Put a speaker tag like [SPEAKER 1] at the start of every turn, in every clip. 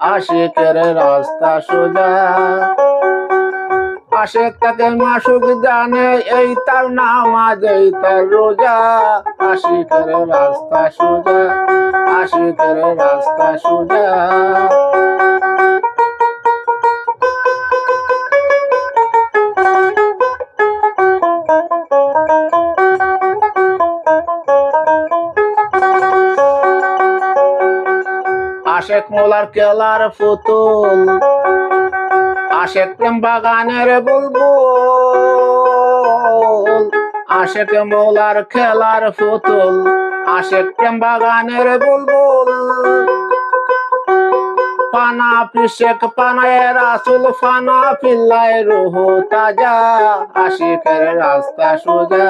[SPEAKER 1] আশিকের রাস্তা সোজা। আশিক তাকে মাসুক জানে, এই তার নামাজ এই তার রোজা। আশিকের রাস্তা সোজা, আশিকের রাস্তা সোজা। আশেক মোলার কেলার পুতুল, আশেক প্রেম বাগানের বুলবুল। আশেক মোলার খেলার পুতুল, আশেক প্রেম বাগানের বুলবুল। পানা পিশেক পানায় রাসুল, ফানা পিল্লায় রুহ তাজা। আশিকের রাস্তা সোজা,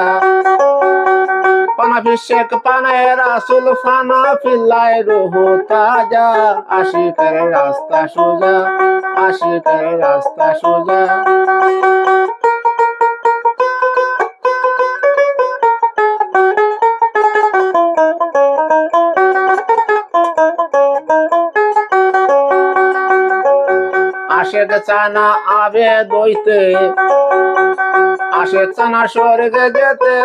[SPEAKER 1] পানা পিশেক পানায় রাসুল, ফানা পিল্লায় রুহ তাজা। আশিকের রাস্তা সোজা, আশিকের রাস্তা সোজা। আশেক চানা আবে দইতে, আশেক চানা স্বর্গে যেতে।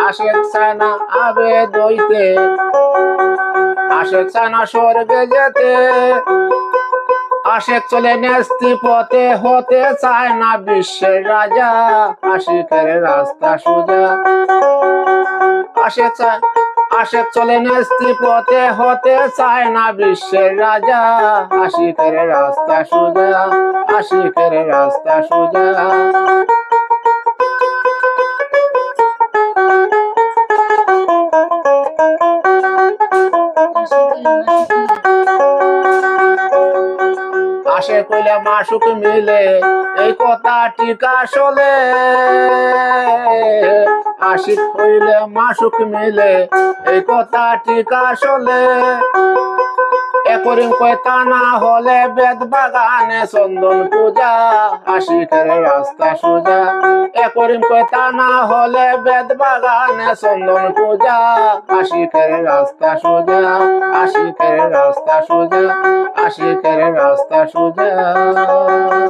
[SPEAKER 1] আশেক চানা আবে দইতে, আশেক চানা স্বর্গে যেতে। আশেক চলে নেস্তি পথে, হতে চায় না বিশ্বের রাজা। আশিকের রাস্তা সোজা, আশেক আশেক চলে নেস্তি পথে, হতে চায় না বিশ্বের রাজা। আশিকের রাস্তা সোজা, আশিকের রাস্তা সোজা। আশেক হইলে মাসুক মিলে, এই কথা টিকা আসলে। আশিক হইলে মাসুক মিলে, এই কথা টিকা আসলে। একরিম কয় তা না হলে বেদ বাগানে চন্দন পূজা। আশিকের রাস্তা সোজা, একরিম কয় তা না হলে বেদ বাগানে চন্দন পূজা। আশিকের রাস্তা সোজা, আশিকের রাস্তা সোজা, আশিকের রাস্তা সোজা।